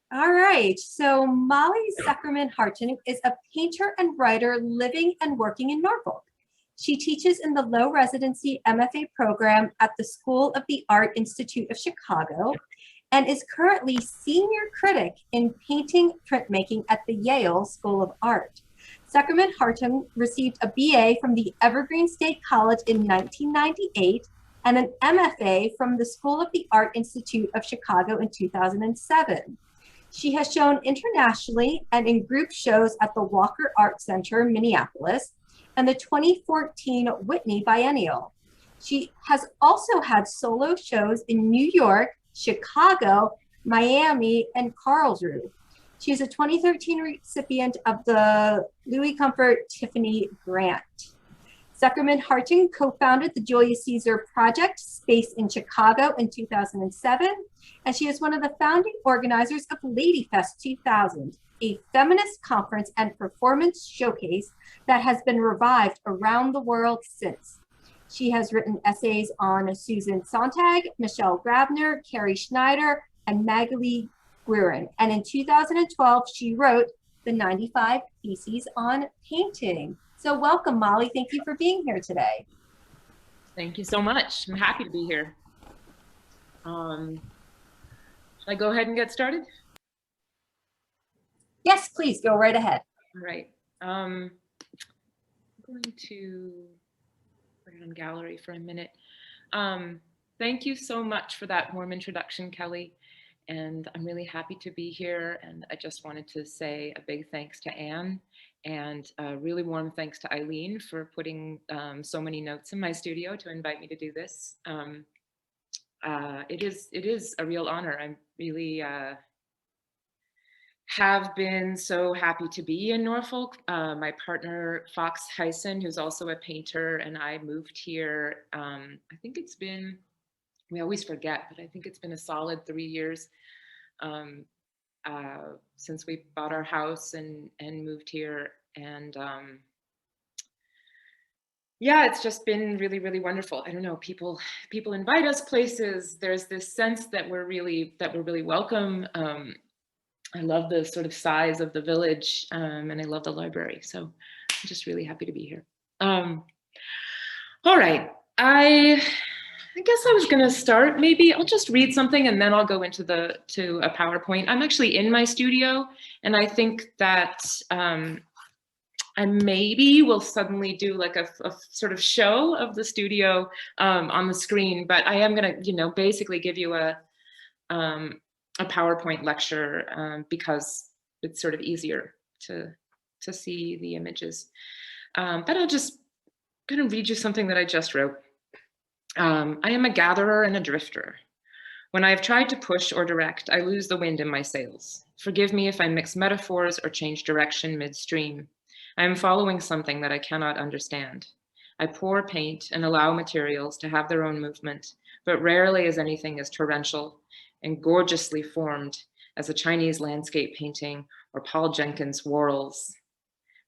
All right, so Molly Zuckerman-Hartung is a painter and writer living and working in Norfolk. She teaches in the Low Residency MFA program at the School of the Art Institute of Chicago and is currently Senior Critic in Painting Printmaking at the Yale School of Art. Zuckerman-Hartung received a BA from the Evergreen State College in 1998 and an MFA from the School of the Art Institute of Chicago in 2007. She has shown internationally and in group shows at the Walker Art Center, Minneapolis, and the 2014 Whitney Biennial. She has also had solo shows in New York, Chicago, Miami, and Karlsruhe. She is a 2013 recipient of the Louis Comfort Tiffany Grant. Zuckerman-Hartung co-founded the Julius Caesar Project Space in Chicago in 2007, and she is one of the founding organizers of Ladyfest 2000, a feminist conference and performance showcase that has been revived around the world since. She has written essays on Susan Sontag, Michelle Grabner, Carrie Schneider, and Magalie Guerin. And in 2012, she wrote the 95 Theses on Painting. So welcome, Molly. Thank you for being here today. Thank you so much. I'm happy to be here. Should I go ahead and get started? Yes, please go right ahead. All right. I'm going to put it on gallery for a minute. Thank you so much for that warm introduction, Kelly. And I'm really happy to be here. And I just wanted to say a big thanks to Anne and a really warm thanks to Eileen for putting so many notes in my studio to invite me to do this. It is a real honor. I'm really have been so happy to be in Norfolk. My partner, Fox Hyson, who's also a painter, and I moved here. I think it's been, we always forget, but I think it's been a solid 3 years since we bought our house and moved here. And yeah, it's just been really, really wonderful. I don't know, people invite us places. There's this sense that we're really welcome. I love the sort of size of the village, and I love the library. So I'm just really happy to be here. All right, I guess I was going to start. Maybe I'll just read something and then I'll go into to a PowerPoint. I'm actually in my studio, and I think that I maybe will suddenly do like a sort of show of the studio on the screen, but I am going to, basically give you a PowerPoint lecture because it's sort of easier to see the images. But I'll just kind of read you something that I just wrote. I am a gatherer and a drifter. When I have tried to push or direct, I lose the wind in my sails. Forgive me if I mix metaphors or change direction midstream. I am following something that I cannot understand. I pour paint and allow materials to have their own movement, but rarely is anything as torrential and gorgeously formed as a Chinese landscape painting or Paul Jenkins' whorls.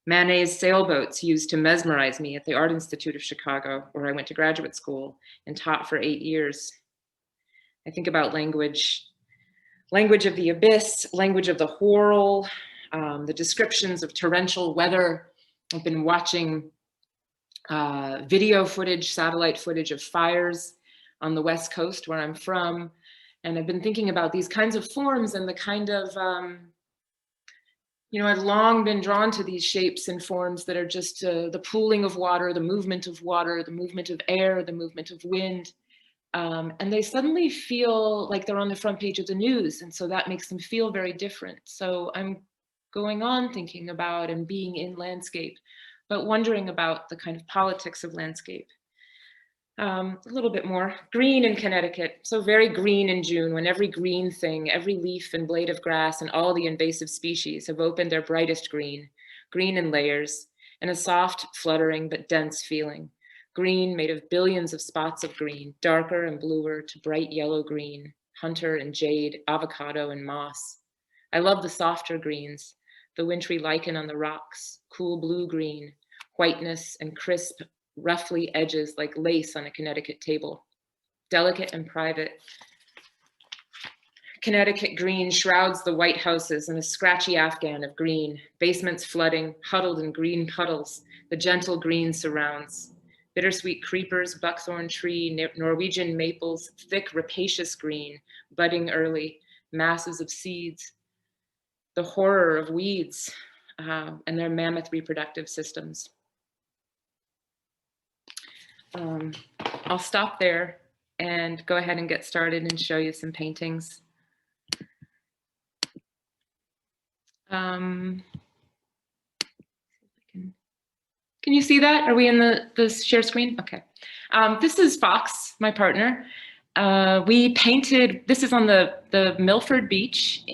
Manet's sailboats used to mesmerize me at the Art Institute of Chicago, where I went to graduate school and taught for 8 years. I think about language of the abyss, language of the whorl, the descriptions of torrential weather. I've been watching video footage, satellite footage of fires on the West Coast where I'm from. And I've been thinking about these kinds of forms and the kind of, I've long been drawn to these shapes and forms that are just the pooling of water, the movement of air, the movement of wind. And they suddenly feel like they're on the front page of the news. And so that makes them feel very different. So I'm going on thinking about and being in landscape, but wondering about the kind of politics of landscape. A little bit more. Green in Connecticut. So very green in June, when every green thing, every leaf and blade of grass and all the invasive species have opened their brightest green in layers, and a soft, fluttering but dense feeling. Green made of billions of spots of green, darker and bluer to bright yellow green, hunter and jade, avocado and moss. I love the softer greens, the wintry lichen on the rocks, cool blue green, whiteness and crisp, roughly edges like lace on a Connecticut table, delicate and private, Connecticut green shrouds the white houses in a scratchy Afghan of green, basements flooding, huddled in green puddles, the gentle green surrounds. Bittersweet creepers, buckthorn tree, Norwegian maples, thick rapacious green, budding early, masses of seeds, the horror of weeds and their mammoth reproductive systems. I'll stop there and go ahead and get started and show you some paintings. Can you see that? Are we in the share screen? Okay. This is Fox, my partner. We painted, this is on the Milford Beach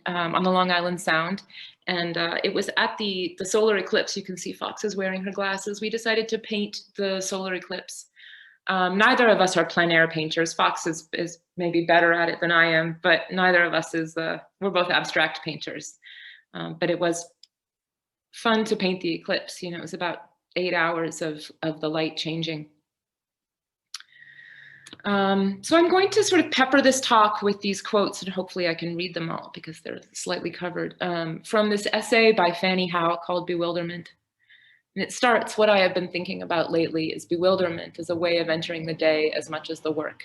on the Long Island Sound. And it was at the solar eclipse. You can see Fox is wearing her glasses. We decided to paint the solar eclipse. Neither of us are plein air painters. Fox is maybe better at it than I am, but neither of us is, we're both abstract painters. But it was fun to paint the eclipse. You know, it was about 8 hours of the light changing. So I'm going to sort of pepper this talk with these quotes, and hopefully I can read them all because they're slightly covered, from this essay by Fanny Howe called Bewilderment. And it starts, what I have been thinking about lately is bewilderment as a way of entering the day as much as the work.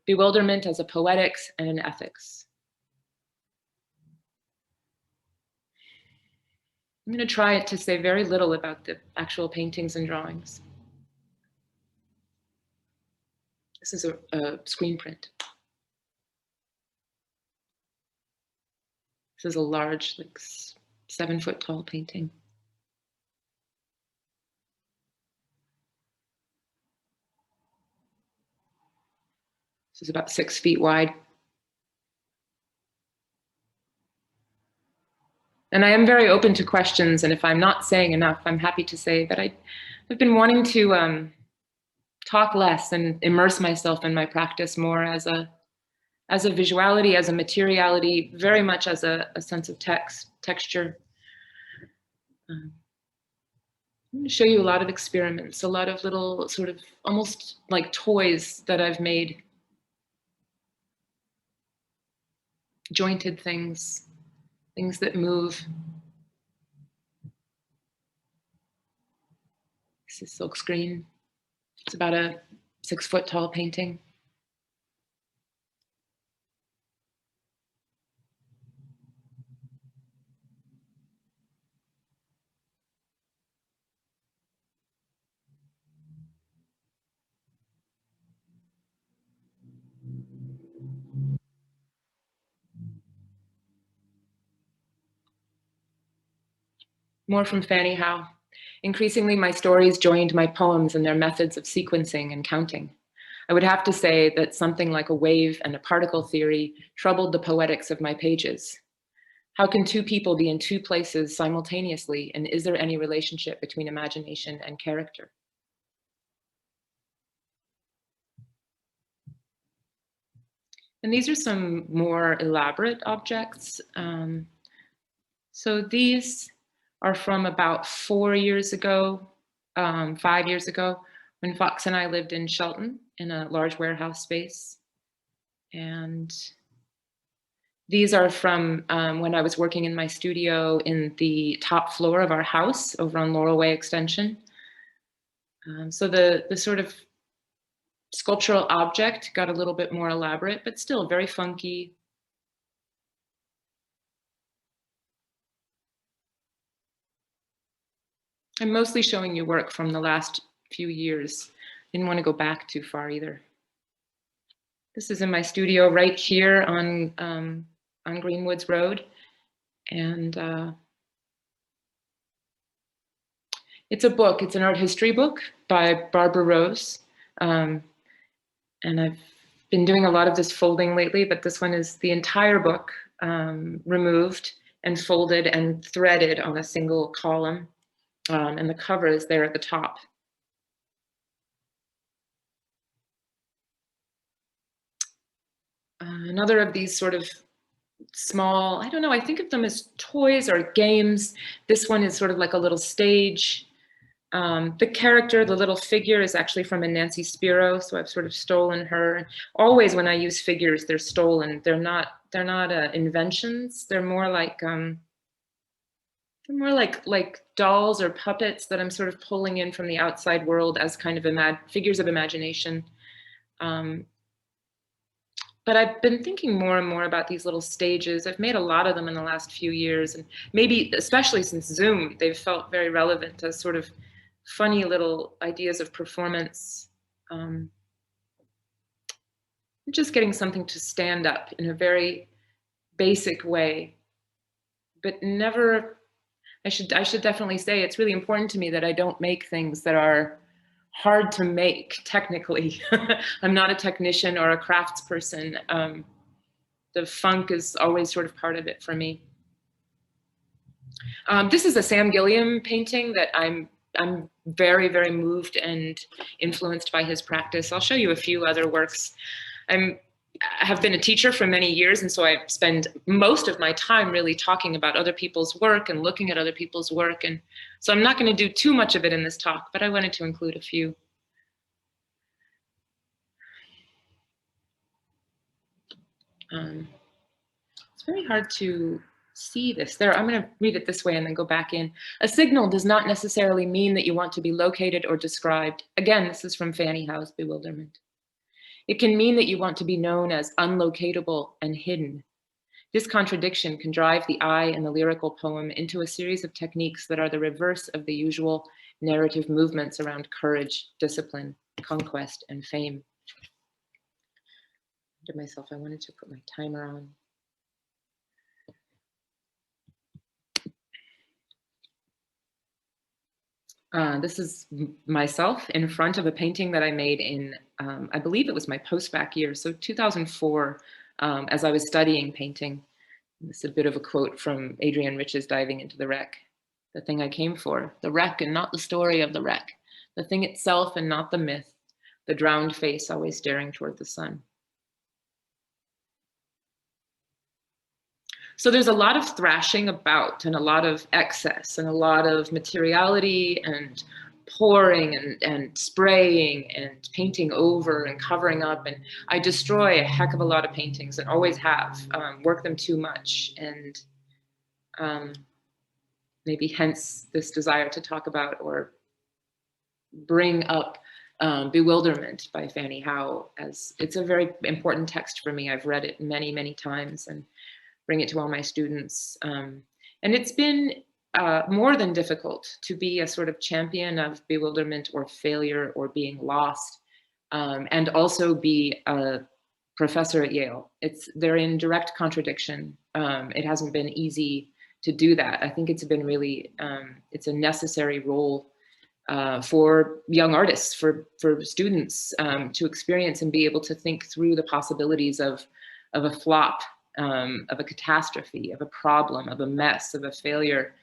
Bewilderment as a poetics and an ethics. I'm going to try to say very little about the actual paintings and drawings. This is a screen print. This is a large, like 7-foot tall painting. This is about 6 feet wide. And I am very open to questions, and if I'm not saying enough, I'm happy to say that I've been wanting to talk less and immerse myself in my practice more as a visuality, as a materiality, very much as a sense of texture. I'm going to show you a lot of experiments, a lot of little sort of almost like toys that I've made. Jointed things, things that move. This is silkscreen. It's about a 6-foot tall painting. More from Fanny Howe. Increasingly, my stories joined my poems and their methods of sequencing and counting. I would have to say that something like a wave and a particle theory troubled the poetics of my pages. How can two people be in two places simultaneously, and is there any relationship between imagination and character? And these are some more elaborate objects. So these are from about 4 years ago, 5 years ago, when Fox and I lived in Shelton in a large warehouse space. And these are from when I was working in my studio in the top floor of our house over on Laurel Way Extension. So the sort of sculptural object got a little bit more elaborate, but still very funky. I'm mostly showing you work from the last few years. Didn't want to go back too far either. This is in my studio right here on Greenwoods Road. And it's a book, it's an art history book by Barbara Rose. And I've been doing a lot of this folding lately, but this one is the entire book removed and folded and threaded on a single column. And the cover is there at the top. Another of these sort of small, I don't know, I think of them as toys or games. This one is sort of like a little stage. The character, the little figure, is actually from a Nancy Spiro, so I've sort of stolen her. Always when I use figures, they're stolen. They're not inventions. They're more like dolls or puppets that I'm sort of pulling in from the outside world as kind of figures of imagination. But I've been thinking more and more about these little stages. I've made a lot of them in the last few years, and maybe especially since Zoom, they've felt very relevant as sort of funny little ideas of performance. Just getting something to stand up in a very basic way, but never, I should definitely say it's really important to me that I don't make things that are hard to make technically. I'm not a technician or a craftsperson. The funk is always sort of part of it for me. This is a Sam Gilliam painting that I'm very, very moved and influenced by his practice. I'll show you a few other works. I have been a teacher for many years, and so I spend most of my time really talking about other people's work and looking at other people's work. And so I'm not going to do too much of it in this talk, but I wanted to include a few. It's very hard to see this. I'm going to read it this way and then go back in. A signal does not necessarily mean that you want to be located or described. Again, this is from Fanny Howe's Bewilderment. It can mean that you want to be known as unlocatable and hidden. This contradiction can drive the eye and the lyrical poem into a series of techniques that are the reverse of the usual narrative movements around courage, discipline, conquest, and fame. I told myself I wanted to put my timer on. This is myself in front of a painting that I made in, I believe it was my post-bac year, so 2004, as I was studying painting. This is a bit of a quote from Adrienne Rich's Diving into the Wreck. The thing I came for, the wreck and not the story of the wreck, the thing itself and not the myth, the drowned face always staring toward the sun. So there's a lot of thrashing about and a lot of excess and a lot of materiality and pouring and spraying and painting over and covering up. And I destroy a heck of a lot of paintings and always have, work them too much. And maybe hence this desire to talk about or bring up Bewilderment by Fanny Howe, as it's a very important text for me. I've read it many, many times and bring it to all my students. And it's been more than difficult to be a sort of champion of bewilderment or failure or being lost, and also be a professor at Yale. They're in direct contradiction. It hasn't been easy to do that. I think it's been really, it's a necessary role for young artists, for students to experience and be able to think through the possibilities of a flop, of a catastrophe, of a problem, of a mess, of a failure.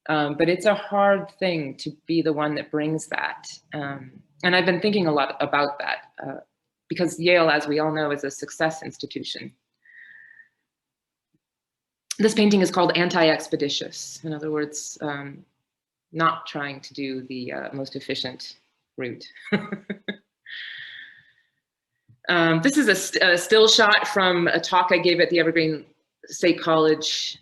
But it's a hard thing to be the one that brings that. And I've been thinking a lot about that because Yale, as we all know, is a success institution. This painting is called Anti-Expeditious. In other words, not trying to do the most efficient route. This is a still shot from a talk I gave at the Evergreen State College.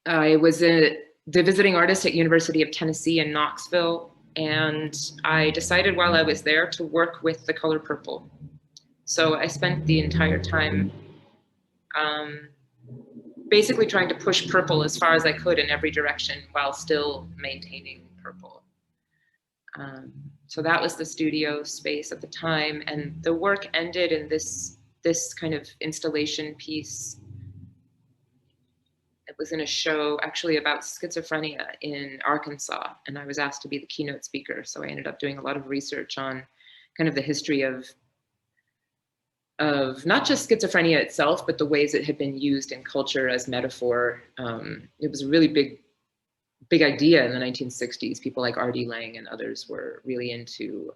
I was the visiting artist at University of Tennessee in Knoxville, and I decided while I was there to work with the color purple. So I spent the entire time basically trying to push purple as far as I could in every direction while still maintaining purple. So that was the studio space at the time, and the work ended in this kind of installation piece. It was in a show actually about schizophrenia in Arkansas, and I was asked to be the keynote speaker. So I ended up doing a lot of research on kind of the history of not just schizophrenia itself, but the ways it had been used in culture as metaphor. It was a really big idea in the 1960s. People like R.D. Laing and others were really into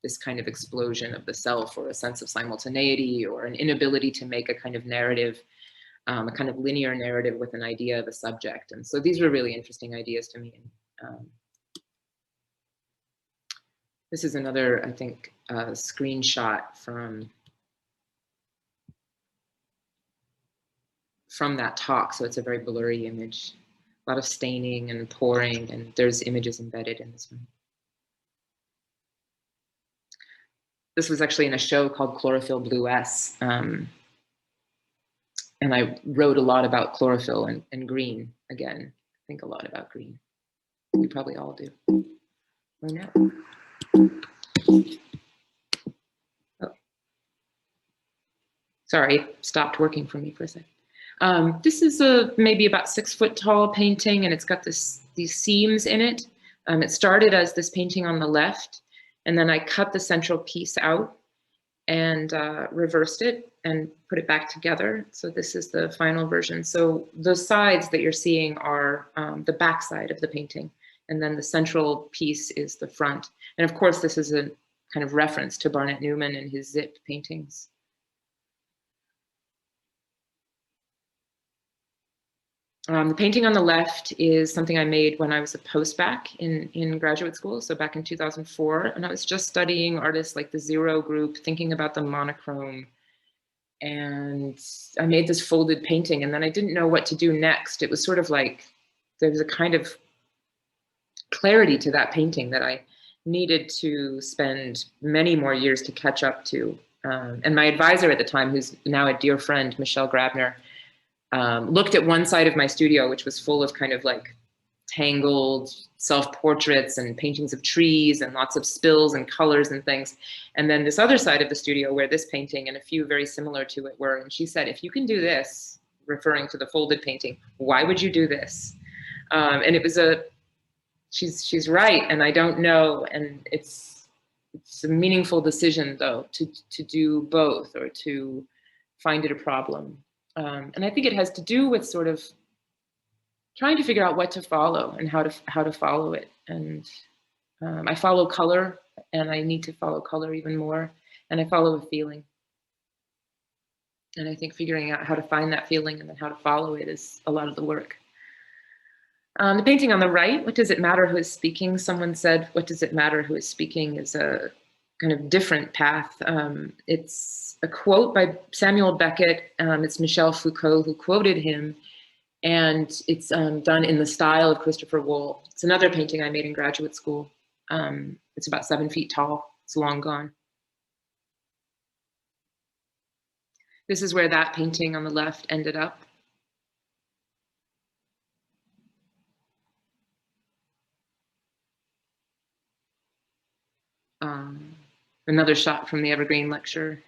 this kind of explosion of the self, or a sense of simultaneity, or an inability to make a kind of narrative, a kind of linear narrative with an idea of a subject. And so these were really interesting ideas to me. This is another, I think, screenshot from from that talk. So it's a very blurry image, a lot of staining and pouring, and there's images embedded in this one. This was actually in a show called Chlorophyll Blue S. And I wrote a lot about chlorophyll and green. Again, I think a lot about green. We probably all do. Or no. Oh. Sorry, stopped working for me for a second. This is a maybe about 6 foot tall painting, and it's got these seams in it. It started as this painting on the left, and then I cut the central piece out and reversed it and put it back together. So this is the final version. So the sides that you're seeing are the back side of the painting, and then the central piece is the front. And of course, this is a kind of reference to Barnett Newman and his zip paintings. The painting on the left is something I made when I was a post-bac in graduate school, so back in 2004, and I was just studying artists like the Zero group, thinking about the monochrome, and I made this folded painting, and then I didn't know what to do next. It was sort of like there was a kind of clarity to that painting that I needed to spend many more years to catch up to. And my advisor at the time, who's now a dear friend, Michelle Grabner, looked at one side of my studio, which was full of kind of like tangled self-portraits and paintings of trees and lots of spills and colors and things. And then this other side of the studio where this painting and a few very similar to it were. And she said, if you can do this, referring to the folded painting, why would you do this? And it was she's right, and I don't know. And it's a meaningful decision though, to do both or to find it a problem. And I think it has to do with sort of trying to figure out what to follow and how to follow it. And I follow color, and I need to follow color even more. And I follow a feeling. And I think figuring out how to find that feeling and then how to follow it is a lot of the work. The painting on the right, what does it matter who is speaking? Someone said, what does it matter who is speaking is a kind of different path. It's a quote by Samuel Beckett. It's Michel Foucault who quoted him, and it's done in the style of Christopher Wool. It's another painting I made in graduate school. It's about 7 feet tall. It's long gone. This is where that painting on the left ended up. Another shot from the Evergreen lecture.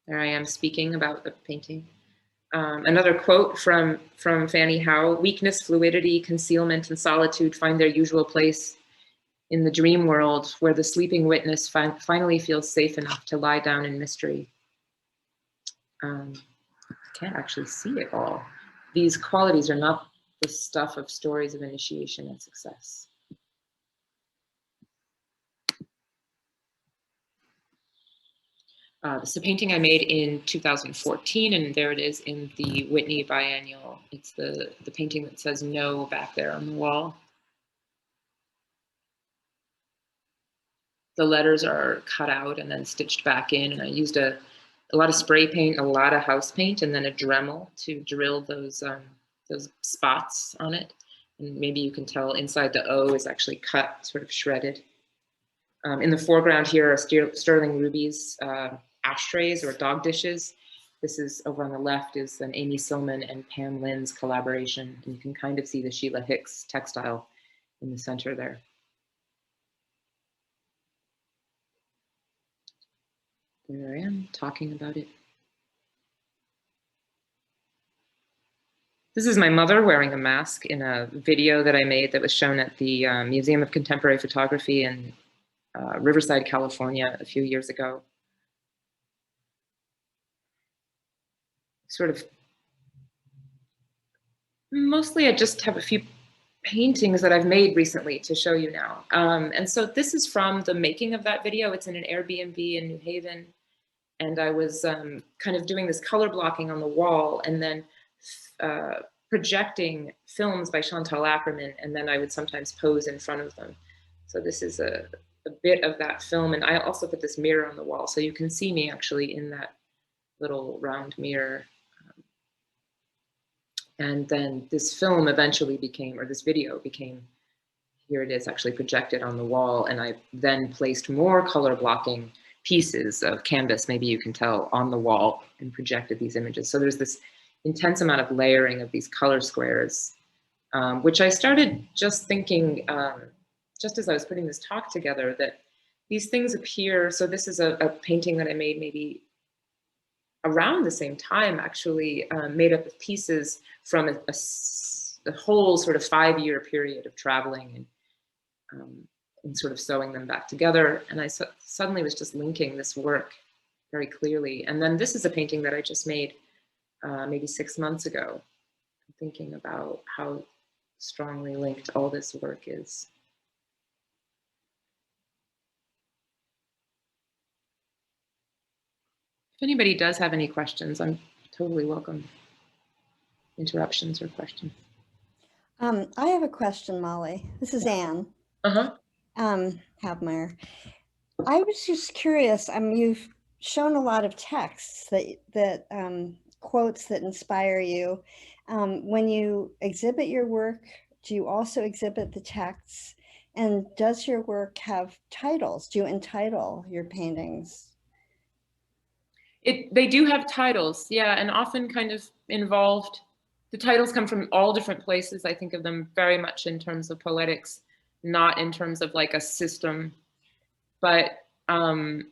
There I am speaking about the painting. Another quote from Fanny Howe: weakness, fluidity, concealment, and solitude find their usual place in the dream world where the sleeping witness finally feels safe enough to lie down in mystery. I can't actually see it all. These qualities are not the stuff of stories of initiation and success. This is a painting I made in 2014, and there it is in the Whitney Biennial. It's the painting that says no back there on the wall. The letters are cut out and then stitched back in, and I used a lot of spray paint, a lot of house paint, and then a Dremel to drill those spots on it. And maybe you can tell inside the O is actually cut, sort of shredded. In the foreground here are Sterling Ruby's ashtrays or dog dishes. This is over on the left is an Amy Silman and Pam Lynn's collaboration. And you can kind of see the Sheila Hicks textile in the center there. There I am talking about it. This is my mother wearing a mask in a video that I made that was shown at the Museum of Contemporary Photography in Riverside, California a few years ago. Sort of, mostly I just have a few paintings that I've made recently to show you now. And so this is from the making of that video. It's in an Airbnb in New Haven. And I was kind of doing this color blocking on the wall and then projecting films by Chantal Ackerman, and then I would sometimes pose in front of them. So this is a bit of that film. And I also put this mirror on the wall so you can see me actually in that little round mirror. And then this film eventually became, or this video became, here it is actually projected on the wall. And I then placed more color blocking pieces of canvas, maybe you can tell, on the wall and projected these images. So there's this intense amount of layering of these color squares, which I started just thinking, just as I was putting this talk together, that these things appear, so this is a painting that I made maybe around the same time, actually, made up of pieces from a whole sort of 5-year period of traveling and sort of sewing them back together. And I suddenly was just linking this work very clearly. And then this is a painting that I just made maybe 6 months ago, thinking about how strongly linked all this work is. If anybody does have any questions, I'm totally welcome. Interruptions or questions. I have a question, Molly. This is Anne. Havmeyer. I was just curious. You've shown a lot of texts that quotes that inspire you. When you exhibit your work, do you also exhibit the texts? And does your work have titles? Do you entitle your paintings? They do have titles, yeah, and often kind of involved. The titles come from all different places. I think of them very much in terms of poetics, not in terms of like a system. But I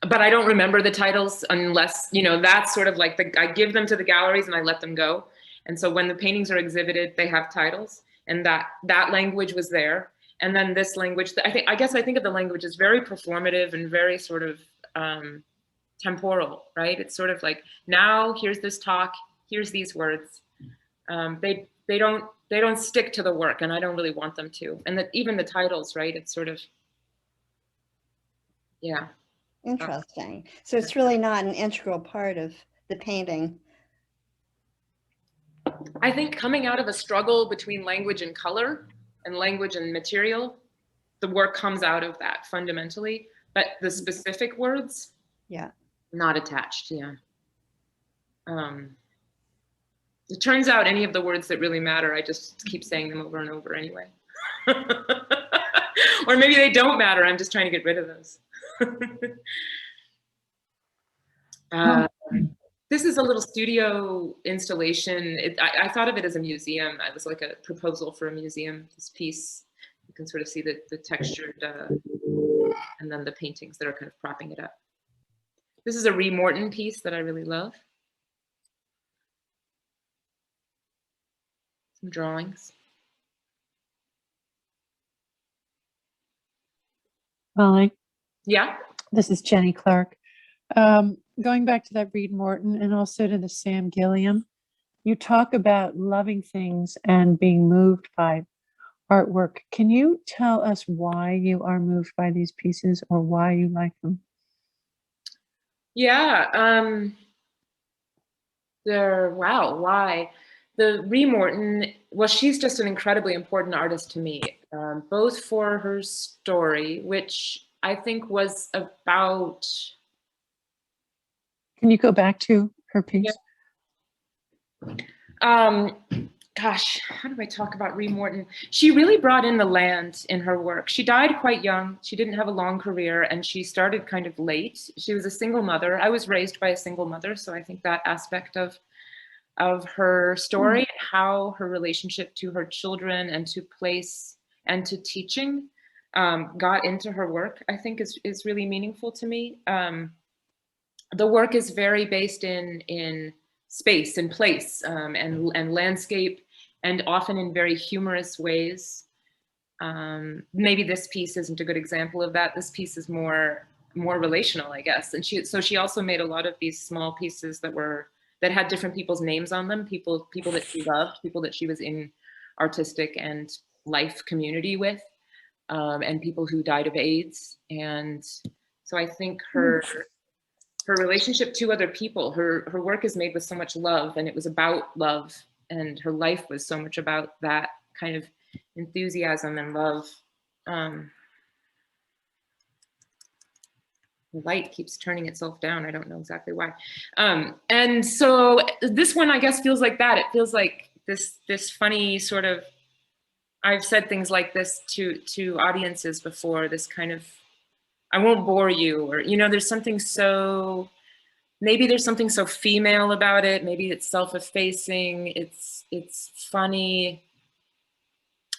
don't remember the titles unless, you know, that's sort of like I give them to the galleries and I let them go. And so when the paintings are exhibited, they have titles, and that language was there. And then this language, I guess I think of the language as very performative and very sort of temporal, right? It's sort of like, now here's this talk, here's these words. They don't stick to the work, and I don't really want them to. And that even the titles, right? It's sort of, yeah. Interesting. So it's really not an integral part of the painting. I think coming out of a struggle between language and color and language and material, the work comes out of that fundamentally, but the specific words, yeah, not attached. Yeah. It turns out any of the words that really matter, I just keep saying them over and over anyway. Or maybe they don't matter, I'm just trying to get rid of those. This is a little studio installation. I thought of it as a museum. It was like a proposal for a museum, this piece. You can sort of see the textured, and then the paintings that are kind of propping it up. This is a Ree Morton piece that I really love. Some drawings. Molly. Yeah. This is Jenny Clark. Going back to that Reed Morton and also to the Sam Gilliam, you talk about loving things and being moved by artwork. Can you tell us why you are moved by these pieces or why you like them? Yeah. Wow, why? The Ree Morton, well, she's just an incredibly important artist to me, both for her story, which I think was about... Can you go back to her piece? Yeah. Gosh, how do I talk about Ree Morton? She really brought in the land in her work. She died quite young. She didn't have a long career, and she started kind of late. She was a single mother. I was raised by a single mother, so I think that aspect of her story, and how her relationship to her children and to place and to teaching got into her work, I think is really meaningful to me. The work is very based in space and place, and landscape, and often in very humorous ways. Maybe this piece isn't a good example of that. This piece is more relational, I guess. And she also made a lot of these small pieces that had different people's names on them, people that she loved, people that she was in artistic and life community with, and people who died of AIDS. And so I think her relationship to other people, her work is made with so much love, and it was about love, and her life was so much about that kind of enthusiasm and love. light keeps turning itself down. I don't know exactly why. And so this one, I guess, feels like that. It feels like this funny sort of, I've said things like this to audiences before, this kind of, I won't bore you, or, there's something so, maybe there's something so female about it. Maybe it's self-effacing, it's funny.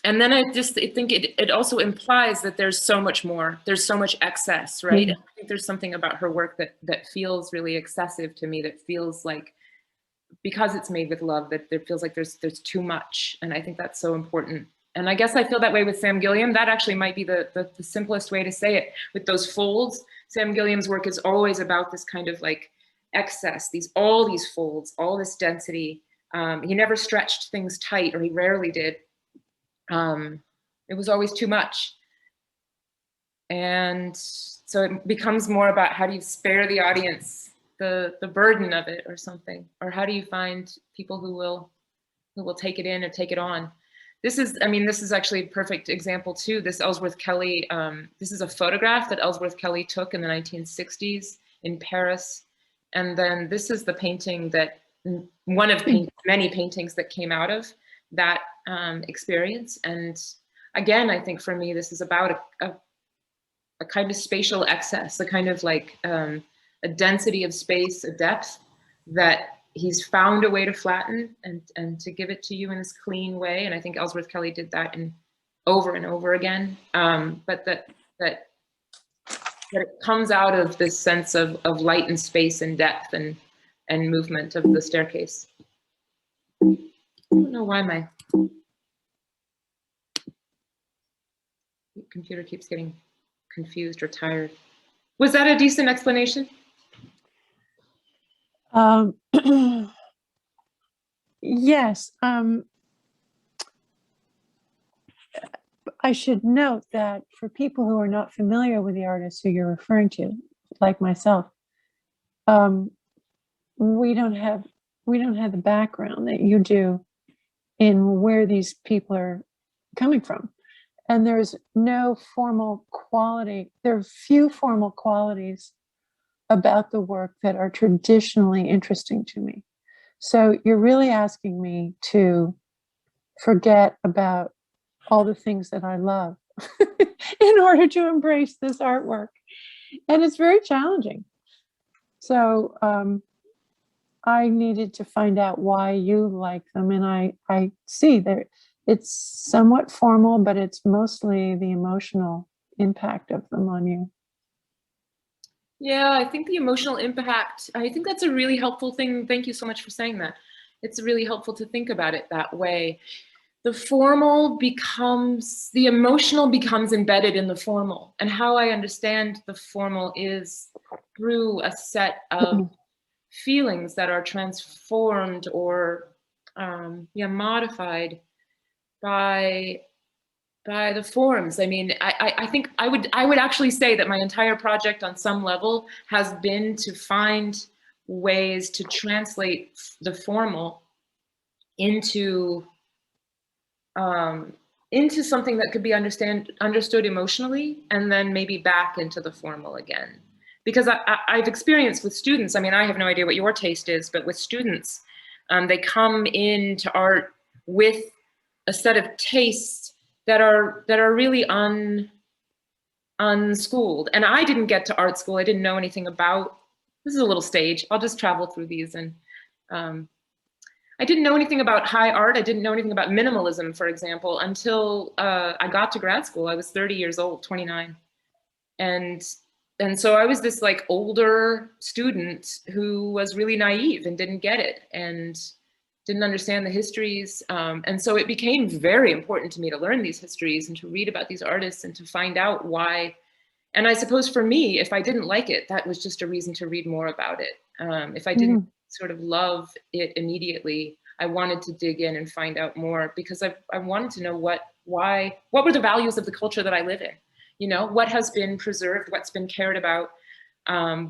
And then I think it also implies that there's so much more, there's so much excess, right? I think there's something about her work that feels really excessive to me, that feels like, because it's made with love, that it feels like there's too much. And I think that's so important. And I guess I feel that way with Sam Gilliam. That actually might be the simplest way to say it. With those folds, Sam Gilliam's work is always about this kind of like excess, all these folds, all this density. He never stretched things tight, or he rarely did. It was always too much. And so it becomes more about, how do you spare the audience the burden of it or something? Or how do you find people who will take it in or take it on? This is actually a perfect example too. This Ellsworth Kelly, this is a photograph that Ellsworth Kelly took in the 1960s in Paris. And then this is the painting that, one of many paintings that came out of that experience. And again, I think for me, this is about a kind of spatial excess, a kind of like a density of space, a depth that he's found a way to flatten and to give it to you in this clean way. And I think Ellsworth Kelly did that over and over again. But that it comes out of this sense of light and space and depth and movement of the staircase. I don't know why my computer keeps getting confused or tired. Was that a decent explanation? Yes. I should note that for people who are not familiar with the artists who you're referring to, like myself, we don't have the background that you do in where these people are coming from. And there's no formal quality. There are few formal qualities about the work that are traditionally interesting to me. So you're really asking me to forget about all the things that I love in order to embrace this artwork. And it's very challenging. So I needed to find out why you like them. And I see that it's somewhat formal, but it's mostly the emotional impact of them on you. Yeah, I think the emotional impact, I think that's a really helpful thing. Thank you so much for saying that. It's really helpful to think about it that way. The emotional becomes embedded in the formal. And how I understand the formal is through a set of feelings that are transformed or modified by the forms. I mean, I think I would actually say that my entire project on some level has been to find ways to translate the formal into something that could be understood emotionally, and then maybe back into the formal again. Because I've experienced with students, I mean, I have no idea what your taste is, but with students, they come into art with a set of tastes that are really unschooled. And I didn't get to art school. I didn't know anything about, this is a little stage, I'll just travel through these. And I didn't know anything about high art. I didn't know anything about minimalism, for example, until I got to grad school. I was 30 years old, 29. And so I was this like older student who was really naive and didn't get it and didn't understand the histories. And so it became very important to me to learn these histories and to read about these artists and to find out why. And I suppose for me, if I didn't like it, that was just a reason to read more about it. If I didn't sort of love it immediately, I wanted to dig in and find out more, because I wanted to know what were the values of the culture that I live in? You know, what has been preserved, what's been cared about.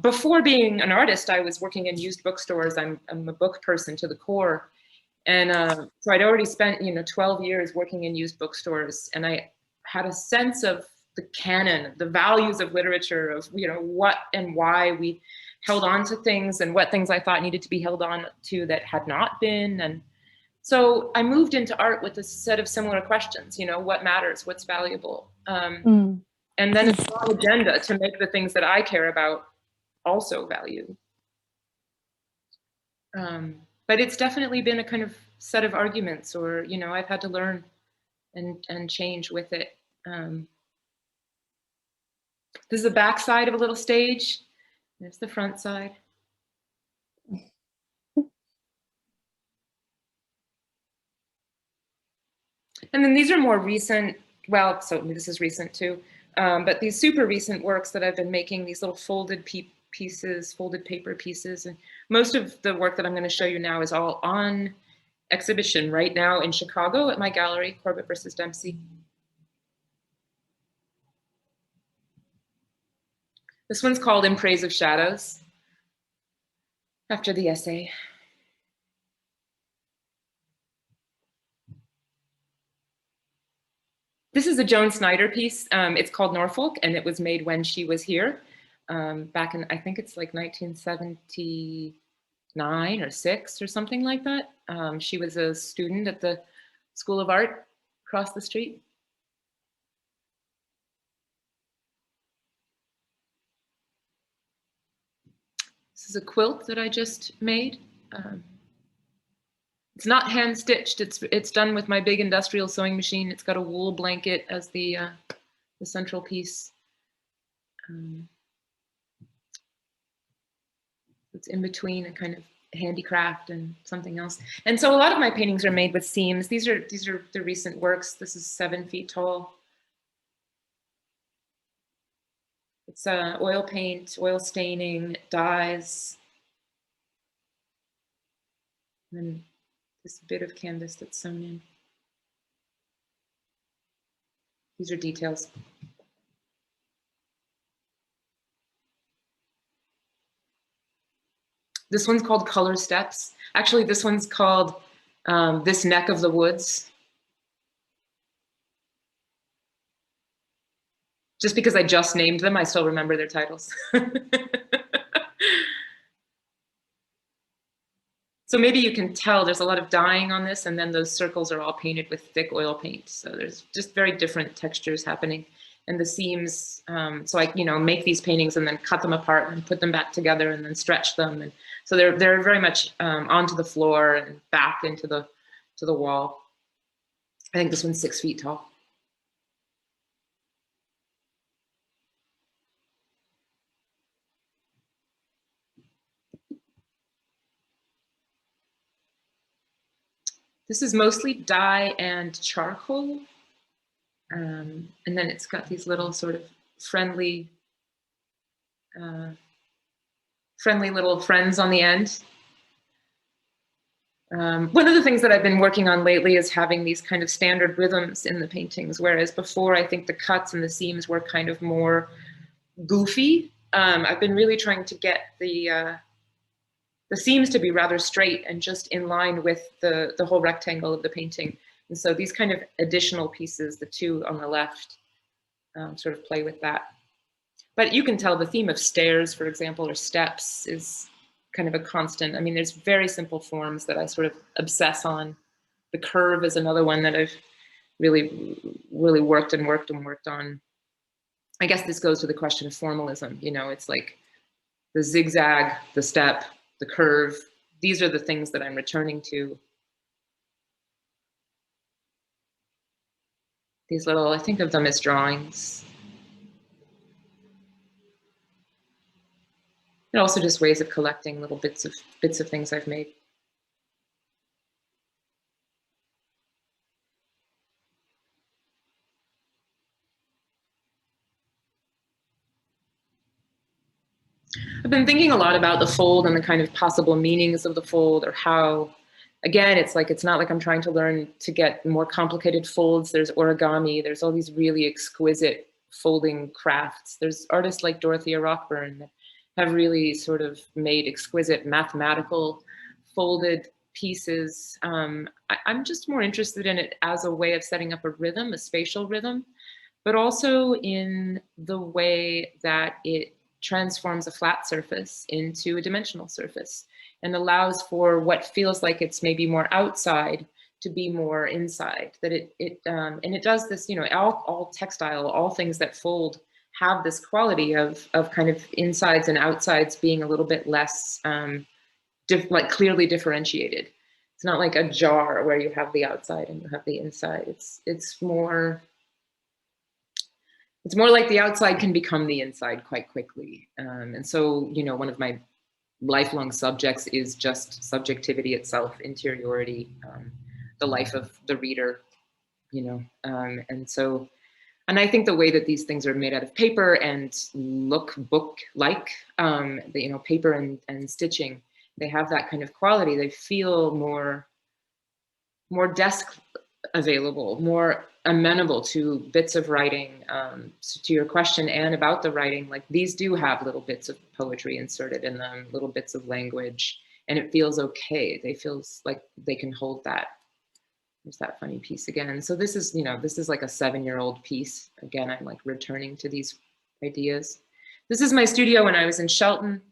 Before being an artist, I was working in used bookstores. I'm a book person to the core. And so I'd already spent, 12 years working in used bookstores, and I had a sense of the canon, the values of literature, of, you know, what and why we held on to things and what things I thought needed to be held on to that had not been. And so I moved into art with a set of similar questions, you know, what matters, what's valuable? And then a strong agenda to make the things that I care about also valued. But it's definitely been a kind of set of arguments, or, you know, I've had to learn and change with it. This is the back side of a little stage. There's the front side. And then these are more recent, well, so this is recent too, but these super recent works that I've been making, these little folded pieces, folded paper pieces. And most of the work that I'm going to show you now is all on exhibition right now in Chicago at my gallery, Corbett versus Dempsey. This one's called In Praise of Shadows, after the essay. This is a Joan Snyder piece. It's called Norfolk, and it was made when she was here, back in, I think it's like 1979 or 6 or something like that. She was a student at the School of Art across the street. This is a quilt that I just made. It's not hand stitched. It's done with my big industrial sewing machine. It's got a wool blanket as the central piece. It's in between a kind of handicraft and something else. And so a lot of my paintings are made with seams. These are the recent works. This is 7 feet tall. It's oil paint, oil staining, dyes, and this bit of canvas that's sewn in. These are details. This one's called Color Steps. Actually, this one's called This Neck of the Woods. Just because I just named them, I still remember their titles. So maybe you can tell there's a lot of dyeing on this, and then those circles are all painted with thick oil paint. So there's just very different textures happening. And the seams, so I, you know, make these paintings and then cut them apart and put them back together and then stretch them. And so they're very much onto the floor and back into the wall. I think this one's 6 feet tall. This is mostly dye and charcoal. And then it's got these little sort of friendly little friends on the end. One of the things that I've been working on lately is having these kind of standard rhythms in the paintings, whereas before I think the cuts and the seams were kind of more goofy. I've been really trying to get the seams to be rather straight and just in line with the whole rectangle of the painting. And so these kind of additional pieces, the two on the left, sort of play with that. But you can tell the theme of stairs, for example, or steps is kind of a constant. I mean, there's very simple forms that I sort of obsess on. The curve is another one that I've really worked on. I guess this goes to the question of formalism. You know, it's like the zigzag, the step, the curve. These are the things that I'm returning to. These little, I think of them as drawings. And also just ways of collecting little bits of things I've made. I've been thinking a lot about the fold and the kind of possible meanings of the fold, or how, again, it's like, it's not like I'm trying to learn to get more complicated folds. There's origami, there's all these really exquisite folding crafts. There's artists like Dorothea Rockburn that have really sort of made exquisite mathematical folded pieces. I'm just more interested in it as a way of setting up a rhythm, a spatial rhythm. but also in the way that it transforms a flat surface into a dimensional surface and allows for what feels like it's maybe more outside to be more inside. That and it does this, you know, all textile, all things that fold have this quality of kind of insides and outsides being a little bit less like clearly differentiated. It's not like a jar where you have the outside and you have the inside. It's more like the outside can become the inside quite quickly. And so, you know, one of my lifelong subjects is just subjectivity itself, interiority, the life of the reader, you know. And I think the way that these things are made out of paper and look book-like, you know, paper and stitching, they have that kind of quality. They feel more desk available, more amenable to bits of writing. To your question, Anne, about the writing, like these do have little bits of poetry inserted in them, little bits of language, and it feels okay. They feel like they can hold that. There's that funny piece again. So this is, you know, this is like a 7-year-old piece. Again, I'm like returning to these ideas. This is my studio when I was in Shelton.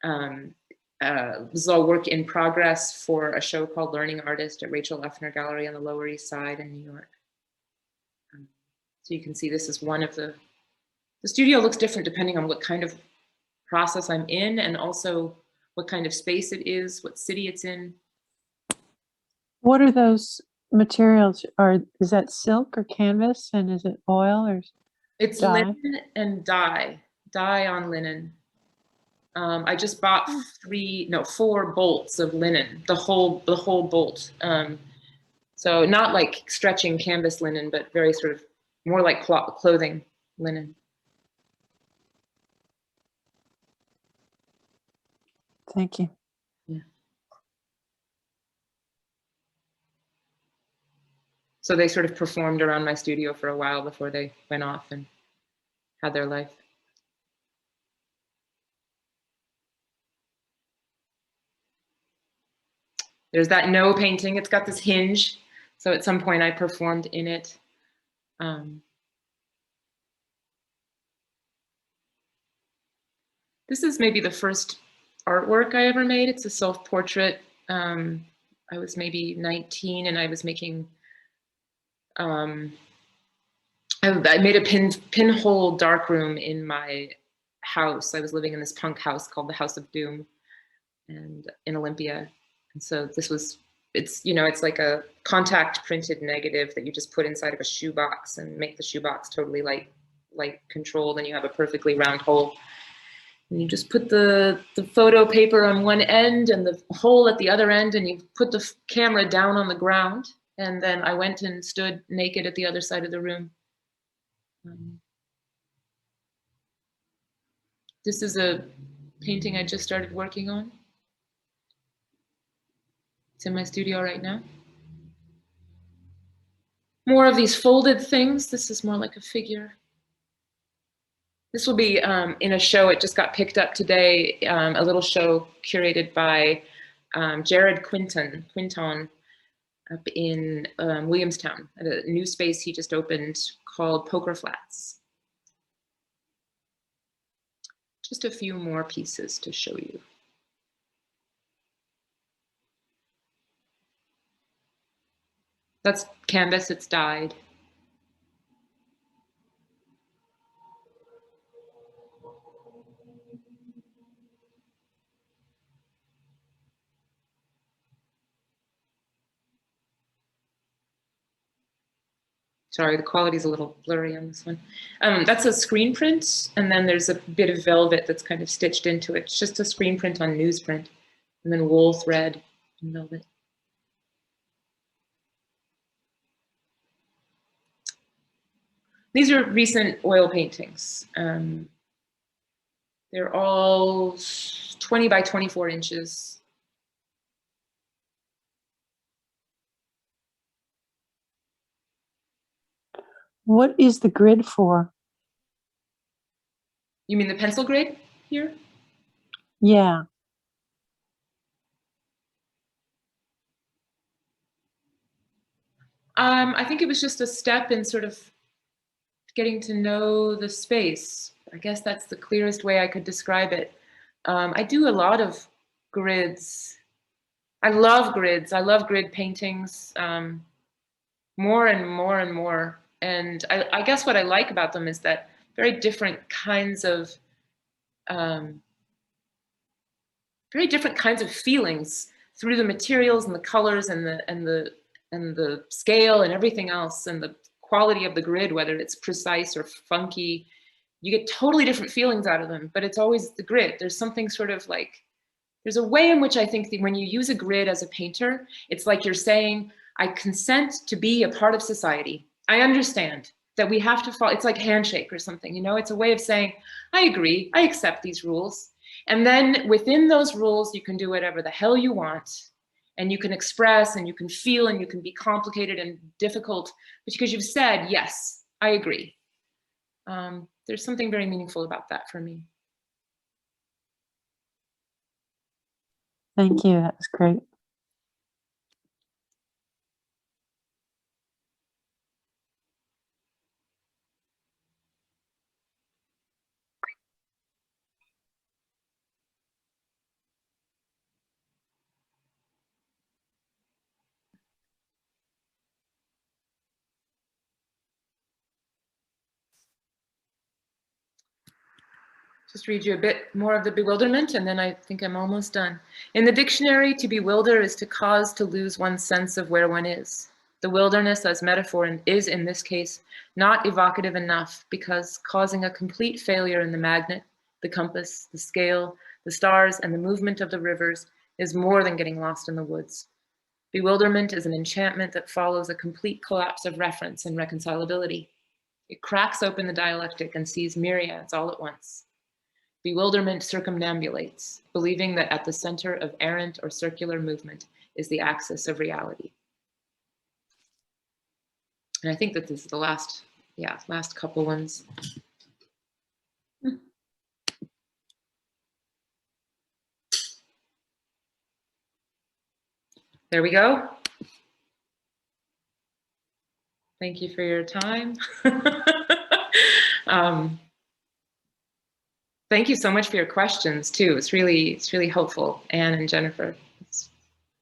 This is all work in progress for a show called Learning Artist at Rachel Effner Gallery on the Lower East Side in New York. So you can see this is one of the studio looks different depending on what kind of process I'm in and also what kind of space it is, what city it's in. What are those materials? Is that silk or canvas, and is it oil or It's dye? linen and dye on linen. I just bought 4 bolts of linen, the whole bolt. So not like stretching canvas linen, but very sort of more like clothing linen. Thank you. Yeah. So they sort of performed around my studio for a while before they went off and had their life. There's that No painting. It's got this hinge. So at some point I performed in it. This is maybe the first artwork I ever made. It's a self-portrait. I was maybe 19 and I was making, I made a pinhole darkroom in my house. I was living in this punk house called the House of Doom and in Olympia. And so this was, it's, you know, it's like a contact printed negative that you just put inside of a shoebox and make the shoebox totally light controlled, and you have a perfectly round hole. And you just put the photo paper on one end and the hole at the other end, and you put the camera down on the ground. And then I went and stood naked at the other side of the room. This is a painting I just started working on. It's in my studio right now. More of these folded things. This is more like a figure. This will be in a show. It just got picked up today, a little show curated by Jared Quinton up in Williamstown at a new space he just opened called Poker Flats. Just a few more pieces to show you. That's canvas, it's dyed. Sorry, the quality is a little blurry on this one. That's a screen print, and then there's a bit of velvet that's kind of stitched into it. It's just a screen print on newsprint, and then wool thread and velvet. These are recent oil paintings. They're all 20 by 24 inches. What is the grid for? You mean the pencil grid here? Yeah. I think it was just a step in sort of getting to know the space. I guess that's the clearest way I could describe it. I do a lot of grids. I love grids. I love grid paintings more and more and more. And I guess what I like about them is that very different kinds of feelings through the materials and the colors and the scale and everything else, and the quality of the grid, whether it's precise or funky. You get totally different feelings out of them, but it's always the grid. There's something sort of like, there's a way in which I think that when you use a grid as a painter, it's like you're saying, I consent to be a part of society. I understand that we have to follow, it's like handshake or something, you know, it's a way of saying, I agree, I accept these rules. And then within those rules, you can do whatever the hell you want. And you can express and you can feel and you can be complicated and difficult, but because you've said, yes, I agree. There's something very meaningful about that for me. Thank you. That was great. Just read you a bit more of the bewilderment, and then I think I'm almost done. In the dictionary, to bewilder is to cause to lose one's sense of where one is. The wilderness as metaphor is, in this case, not evocative enough because causing a complete failure in the magnet, the compass, the scale, the stars, and the movement of the rivers is more than getting lost in the woods. Bewilderment is an enchantment that follows a complete collapse of reference and reconcilability. It cracks open the dialectic and sees myriads all at once. Bewilderment circumambulates, believing that at the center of errant or circular movement is the axis of reality. And I think that this is the last couple ones. There we go. Thank you for your time. Thank you so much for your questions too. It's really helpful, Anne and Jennifer.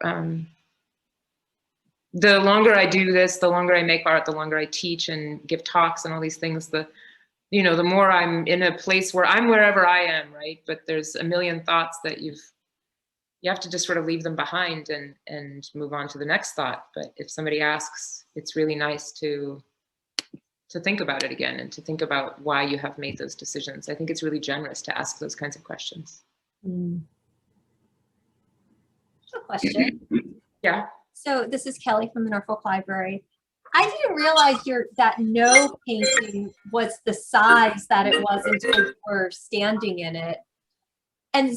The longer I do this, the longer I make art, the longer I teach and give talks and all these things, the more I'm in a place where I'm wherever I am, right? But there's a million thoughts that you have to just sort of leave them behind and move on to the next thought. But if somebody asks, it's really nice to think about it again and to think about why you have made those decisions. I think it's really generous to ask those kinds of questions. A question. Yeah. So this is Kelly from the Norfolk Library. I didn't realize that no painting was the size that it was until you were standing in it. And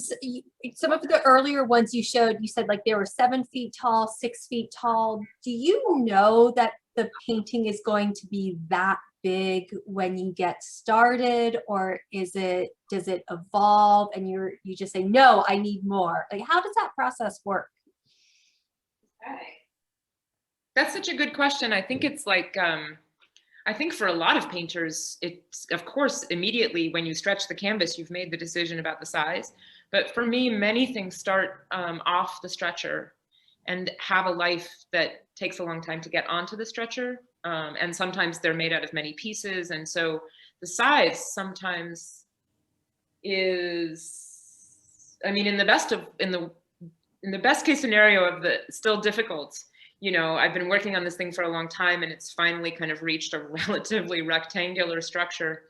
some of the earlier ones you showed, you said like they were 7 feet tall, 6 feet tall. Do you know that the painting is going to be that big when you get started, or does it evolve and you just say, no, I need more? Like, how does that process work? That's such a good question. I think it's like, I think for a lot of painters, it's, of course, immediately when you stretch the canvas, you've made the decision about the size. But for me, many things start off the stretcher and have a life that takes a long time to get onto the stretcher. And sometimes they're made out of many pieces. And so the size sometimes is, I mean, in the best case scenario of the still difficult, I've been working on this thing for a long time and it's finally kind of reached a relatively rectangular structure.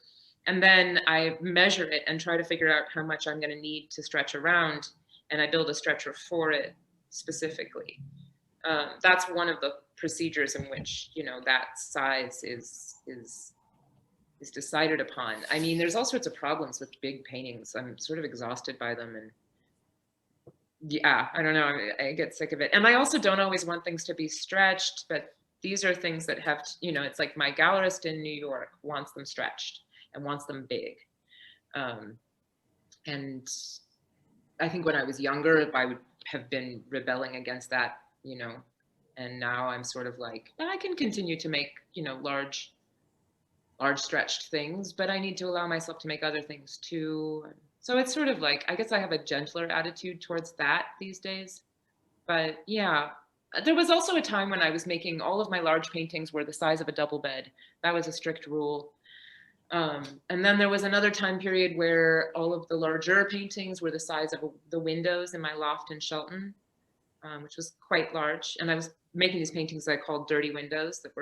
And then I measure it and try to figure out how much I'm going to need to stretch around. And I build a stretcher for it specifically. That's one of the procedures in which, that size is decided upon. I mean, there's all sorts of problems with big paintings. I'm sort of exhausted by them. And yeah, I don't know, I get sick of it. And I also don't always want things to be stretched, but these are things that have, it's like my gallerist in New York wants them stretched and wants them big. And I think when I was younger, I would have been rebelling against that, and now I'm sort of like, I can continue to make, large large stretched things, but I need to allow myself to make other things too. So it's sort of like, I guess I have a gentler attitude towards that these days. But yeah, there was also a time when I was making all of my large paintings were the size of a double bed. That was a strict rule. And then there was another time period where all of the larger paintings were the size of the windows in my loft in Shelton, which was quite large. And I was making these paintings I called dirty windows that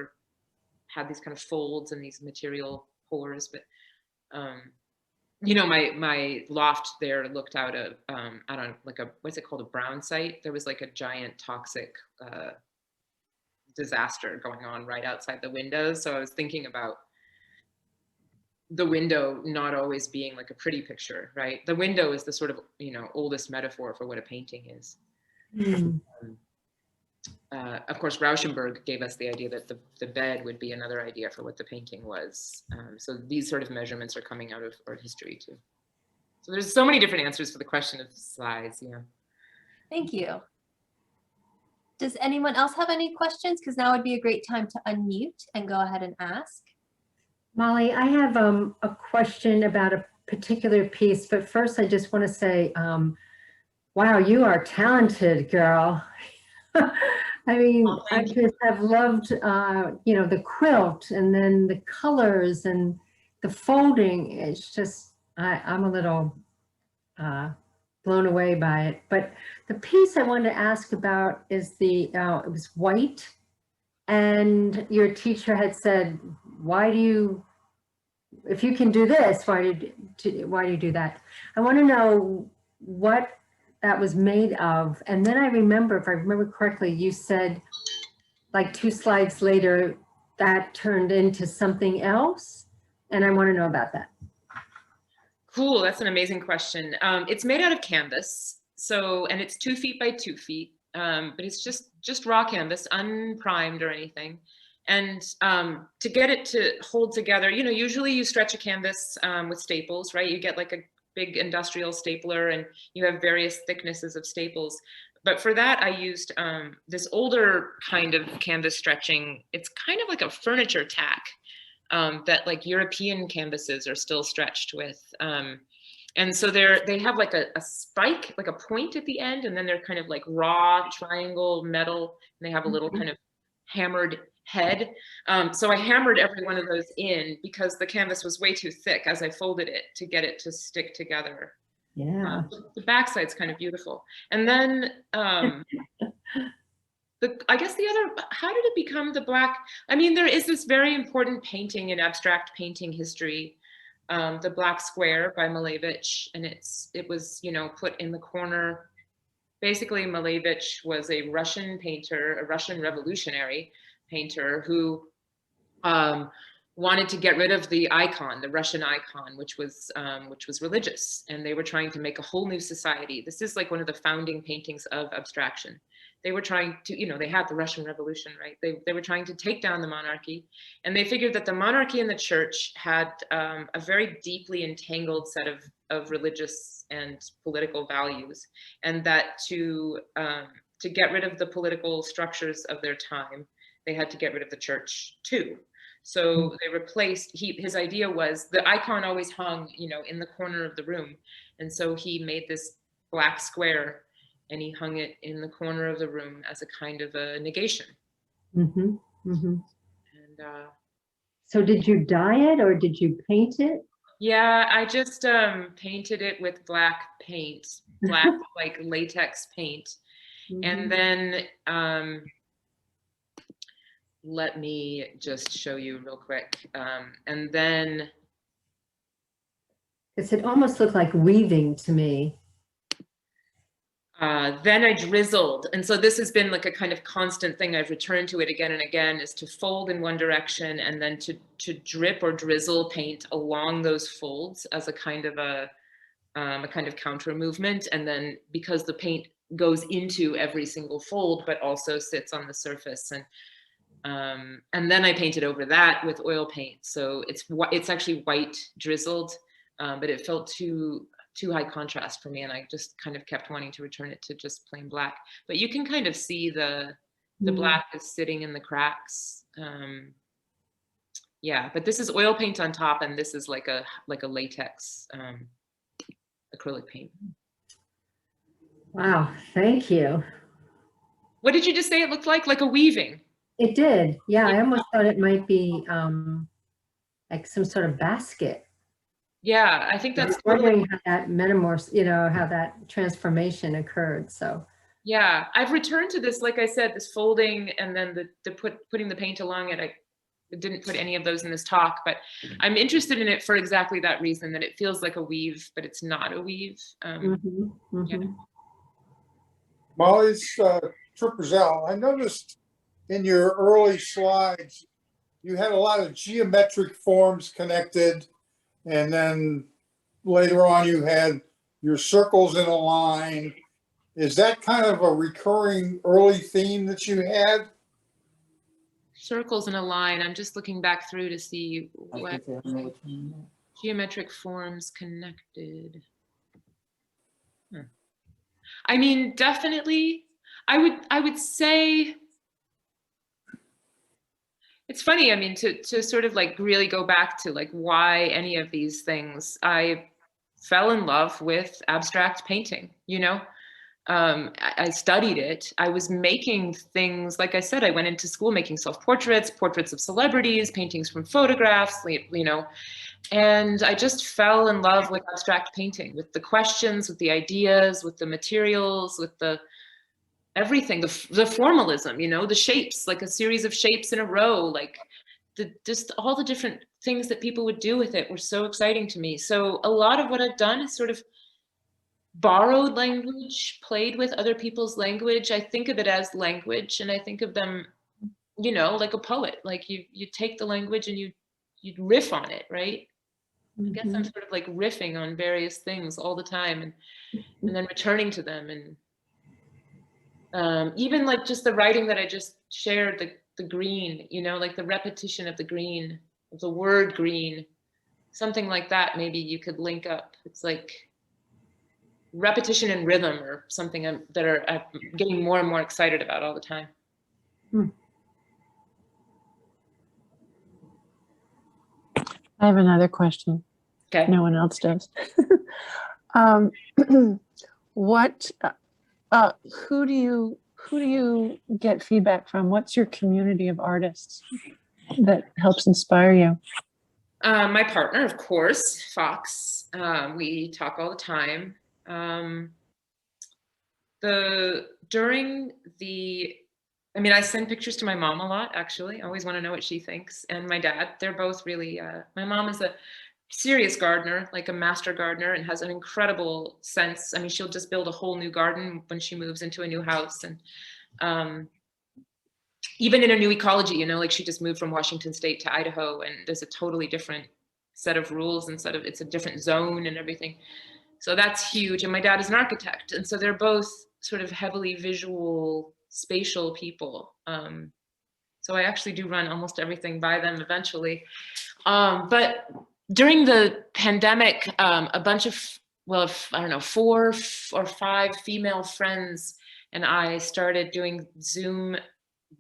had these kind of folds and these material pores. But you know, my loft there looked out of I don't know, like what's it called, a brown site. There was like a giant toxic disaster going on right outside the windows. So I was thinking about the window not always being like a pretty picture, right? The window is the sort of, you know, oldest metaphor for what a painting is. Of course, Rauschenberg gave us the idea that the bed would be another idea for what the painting was. So these sort of measurements are coming out of art history too. So there's so many different answers for the question of size. Yeah. Thank you. Does anyone else have any questions? Because now would be a great time to unmute and go ahead and ask. Molly, I have a question about a particular piece, but first I just want to say, wow, you are talented, girl. I mean, I just have loved, you know, the quilt and then the colors and the folding. It's just, I'm a little blown away by it. But the piece I wanted to ask about is it was white. And your teacher had said, why do you, if you can do this, why do you do that? I want to know what that was made of. And then I remember, if I remember correctly, you said like 2 slides later, that turned into something else. And I want to know about that. Cool, that's an amazing question. It's made out of canvas. So, and it's 2 feet by 2 feet, but it's just raw canvas, unprimed or anything. And to get it to hold together, you know, usually you stretch a canvas with staples, right? You get like a big industrial stapler and you have various thicknesses of staples. But for that, I used this older kind of canvas stretching. It's kind of like a furniture tack that like European canvases are still stretched with. And so they have like a spike, like a point at the end, and then they're kind of like raw triangle metal, and they have a little kind of hammered head. So I hammered every one of those in because the canvas was way too thick as I folded it to get it to stick together. Yeah. The backside's kind of beautiful. And then I guess the other, how did it become the black? I mean, there is this very important painting in abstract painting history, the Black Square by Malevich, and it was, you know, put in the corner. Basically, Malevich was a Russian painter, a Russian revolutionary painter who wanted to get rid of the icon, the Russian icon, which was religious, and they were trying to make a whole new society. This is like one of the founding paintings of abstraction. They were trying to, you know, they had the Russian Revolution, right? They were trying to take down the monarchy, and they figured that the monarchy and the church had a very deeply entangled set of religious and political values, and that to get rid of the political structures of their time, they had to get rid of the church too. So they replaced, his idea was the icon always hung, you know, in the corner of the room. And so he made this black square and he hung it in the corner of the room as a kind of a negation. Mm-hmm. Mm-hmm. And so did you dye it or did you paint it? Yeah, I just painted it with black paint, black like latex paint. And then let me just show you real quick. And then it almost looked like weaving to me. Then I drizzled. And so this has been like a kind of constant thing. I've returned to it again and again, is to fold in one direction and then to drip or drizzle paint along those folds as a kind of counter movement. And then because the paint goes into every single fold, but also sits on the surface. And then I painted over that with oil paint. So it's actually white drizzled, but it felt too high contrast for me, and I just kind of kept wanting to return it to just plain black. But you can kind of see the black is sitting in the cracks. Yeah, but this is oil paint on top, and this is like a latex acrylic paint. Wow, thank you. What did you just say it looked like? Like a weaving? It did. Yeah, I almost thought it might be like some sort of basket. Yeah, I think I that's was wondering how that metamorph, how that transformation occurred. So yeah, I've returned to this, like I said, this folding and then putting the paint along it. I didn't put any of those in this talk, but I'm interested in it for exactly that reason, that it feels like a weave, but it's not a weave. Yeah. Molly's Tripperzell, I noticed in your early slides, you had a lot of geometric forms connected, and then later on you had your circles in a line. Is that kind of a recurring early theme that you had? Circles in a line. I'm just looking back through to see what geometric forms connected. I mean, definitely, I would say, it's funny, I mean, to sort of like really go back to like why any of these things. I fell in love with abstract painting, I studied it. I was making things, like I said, I went into school making self-portraits, portraits of celebrities, paintings from photographs, and I just fell in love with abstract painting, with the questions, with the ideas, with the materials, with the everything, the formalism, the shapes, like a series of shapes in a row, like just all the different things that people would do with it were so exciting to me. So a lot of what I've done is sort of borrowed language, played with other people's language. I think of it as language, and I think of them, like a poet. Like you take the language and you riff on it, right? I guess I'm sort of like riffing on various things all the time, and then returning to them, and even like just the writing that I just shared, the green, like the repetition of the green, of the word green, something like that. Maybe you could link up. It's like repetition and rhythm, or something that I'm getting more and more excited about all the time. I have another question. Okay. No one else does. Who do you get feedback from? What's your community of artists that helps inspire you? My partner, of course, Fox. We talk all the time. I send pictures to my mom a lot, actually. I always want to know what she thinks. And my dad, they're both really, my mom is a serious gardener, like a master gardener, and has an incredible sense. I mean, she'll just build a whole new garden when she moves into a new house. And even in a new ecology, like she just moved from Washington State to Idaho, and there's a totally different set of rules, and it's a different zone and everything. So that's huge. And my dad is an architect. And so they're both sort of heavily visual, spatial people. So I actually do run almost everything by them eventually. But during the pandemic, a bunch of, 4 or 5 female friends and I started doing Zoom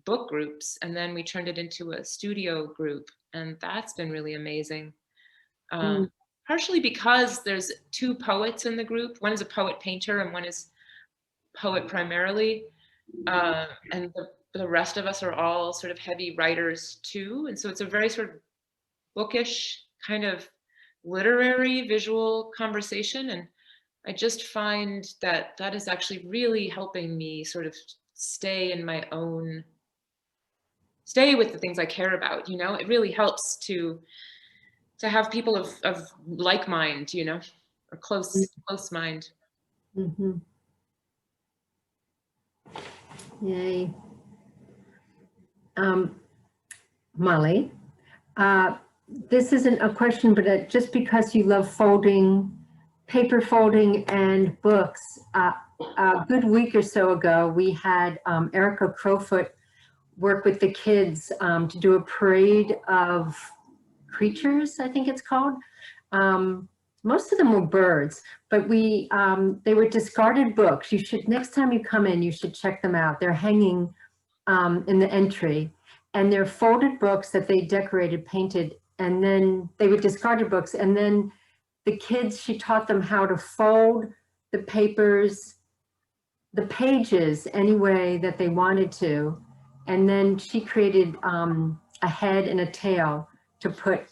book groups, and then we turned it into a studio group, and that's been really amazing. Partially because there's 2 poets in the group. One is a poet painter and one is poet primarily. And the rest of us are all sort of heavy writers too. And so it's a very sort of bookish kind of literary visual conversation. And I just find that that is actually really helping me sort of stay with the things I care about. It really helps to have people of like mind, or close mind. Yay. Molly, this isn't a question, but just because you love paper folding and books, a good week or so ago, we had Erica Crowfoot work with the kids to do a parade of creatures, I think it's called. Most of them were birds, but they were discarded books. Next time you come in, you should check them out. They're hanging in the entry. and they're folded books that they decorated, painted, and then they would discard the books. And then the kids, she taught them how to fold the papers, the pages any way that they wanted to. And then she created a head and a tail to put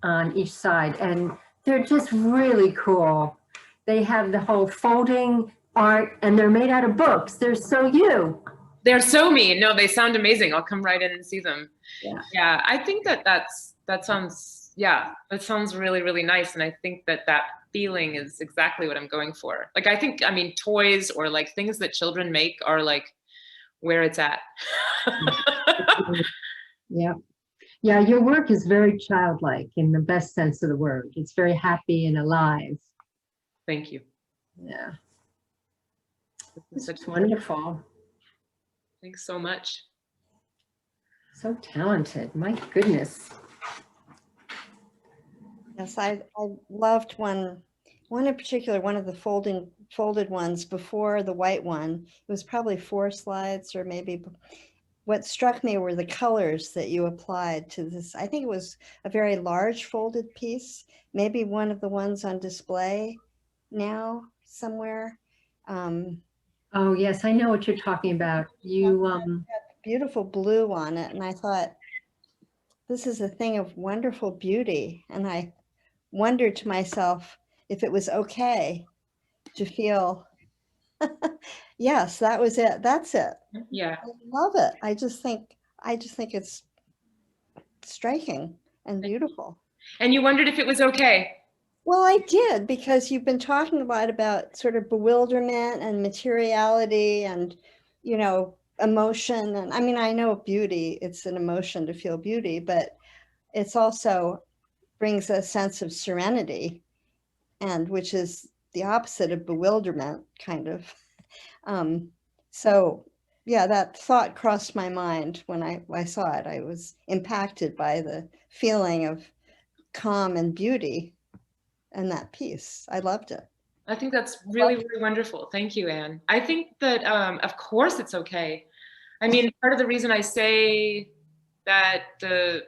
on each side. And they're just really cool. They have the whole folding art, and they're made out of books. They're so you. They're so me. No, they sound amazing. I'll come right in and see them. Yeah. Yeah, I think that sounds, yeah, that sounds really, really nice. And I think that feeling is exactly what I'm going for. Like, I mean, toys or like things that children make are like where it's at. Yeah. Yeah, your work is very childlike in the best sense of the word. It's very happy and alive. Thank you. Yeah. It's It's wonderful. Thanks so much. So talented. My goodness. Yes, I loved one in particular, one of the folded ones before the white one. It was probably 4 slides, or maybe. What struck me were the colors that you applied to this. I think it was a very large folded piece, maybe one of the ones on display now somewhere. Oh yes, I know what you're talking about. You Beautiful blue on it, and I thought, this is a thing of wonderful beauty. And I wondered to myself if it was okay to feel, yes, that was it. That's it. Yeah. I love it. I just think it's striking and beautiful. And you wondered if it was okay. Well, I did, because you've been talking a lot about sort of bewilderment and materiality and, you know, emotion. And I mean, I know beauty, it's an emotion to feel beauty, but it's also brings a sense of serenity, and which is the opposite of bewilderment, kind of. So yeah, that thought crossed my mind when I saw it. I was impacted by the feeling of calm and beauty in that piece. I loved it. I think that's really, really wonderful. Thank you, Anne. I think that, of course it's okay. I mean, part of the reason I say that the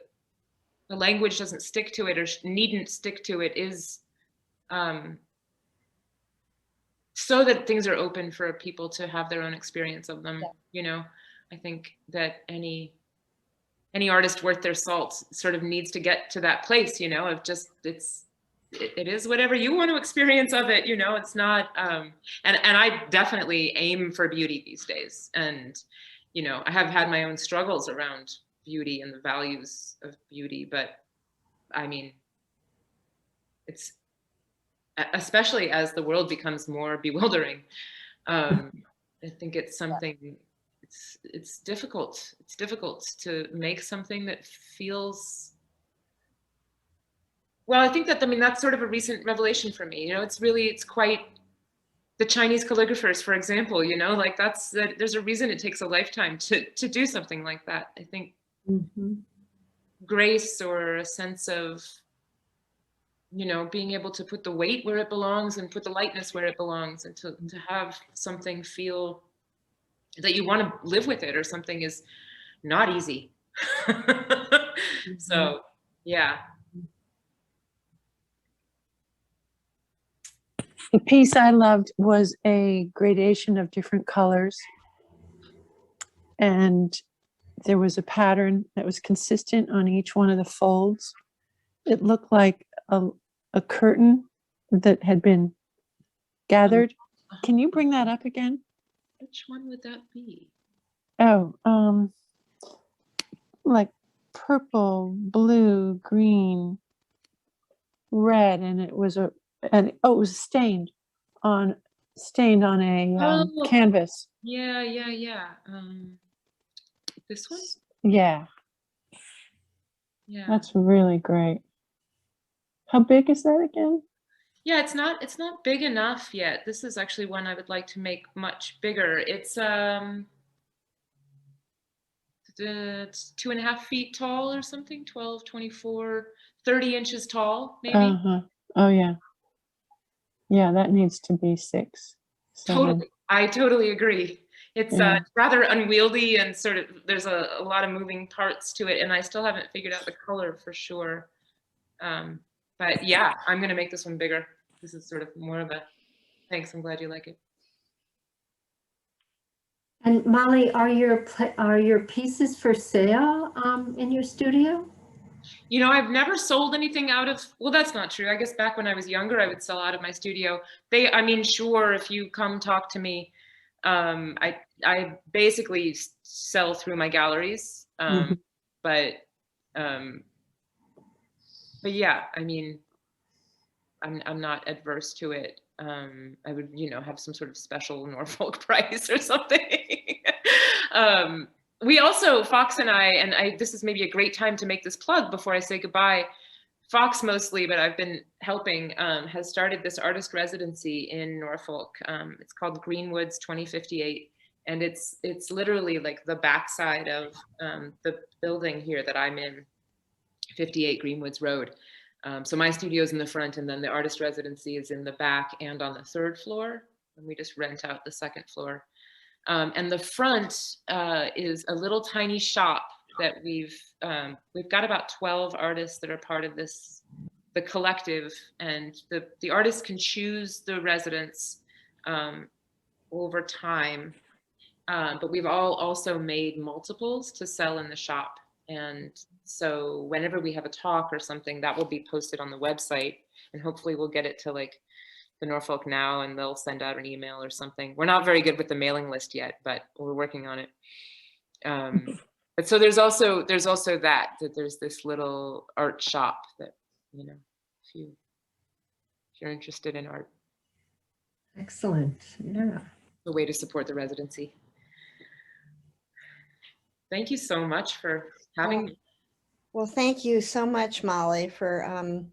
language doesn't stick to it or needn't stick to it is so that things are open for people to have their own experience of them. Yeah. You know, I think that any artist worth their salt sort of needs to get to that place, you know, of just, it is whatever you want to experience of it, you know. It's not, and I definitely aim for beauty these days. And, you know, I have had my own struggles around beauty and the values of beauty, but I mean, it's, especially as the world becomes more bewildering, I think it's something, it's difficult. It's difficult to make something that feels, well, I think that, I mean, that's sort of a recent revelation for me. You know, it's quite, the Chinese calligraphers, for example, you know, like there's a reason it takes a lifetime to do something like that. I think grace, or a sense of, you know, being able to put the weight where it belongs and put the lightness where it belongs, and to have something feel that you want to live with it, or something, is not easy. So, yeah. The piece I loved was a gradation of different colors, and there was a pattern that was consistent on each one of the folds. It looked like a curtain that had been gathered. Can you bring that up again? Which one would that be? Oh, like purple, blue, green, red, and it was it was stained on a canvas. Yeah. This one? Yeah. Yeah. That's really great. How big is that again? Yeah, it's not big enough yet. This is actually one I would like to make much bigger. It's 2.5 feet tall or something, 12, 24, 30 inches tall, maybe. Oh yeah. Yeah, that needs to be 6. Totally. I totally agree. It's Yeah. rather unwieldy and sort of, there's a lot of moving parts to it, and I still haven't figured out the color for sure. But yeah, I'm gonna make this one bigger. This is sort of more of a, thanks, I'm glad you like it. And Molly, are your pieces for sale in your studio? You know, I've never sold anything out of, well, that's not true. I guess back when I was younger, I would sell out of my studio. I mean, sure, if you come talk to me, I basically sell through my galleries. But yeah, I mean, I'm not adverse to it. I would, you know, have some sort of special Norfolk price or something. We also, Fox and I, this is maybe a great time to make this plug before I say goodbye. Fox mostly, but I've been helping, has started this artist residency in Norfolk. It's called Greenwoods 2058. And it's literally like the backside of the building here that I'm in, 58 Greenwoods Road. So my studio's in the front, and then the artist residency is in the back and on the 3rd floor. And we just rent out the 2nd floor. And the front is a little tiny shop that we've got about 12 artists that are part of this, the collective, and the artists can choose the residents over time. But we've all also made multiples to sell in the shop. And so whenever we have a talk or something, that will be posted on the website, and hopefully we'll get it to like the Norfolk Now, and they'll send out an email or something. We're not very good with the mailing list yet, but we're working on it. But so there's also that there's this little art shop that, you know, if you're interested in art. Excellent. Yeah. A way to support the residency. Thank you so much for having me. Well, thank you so much, Molly, for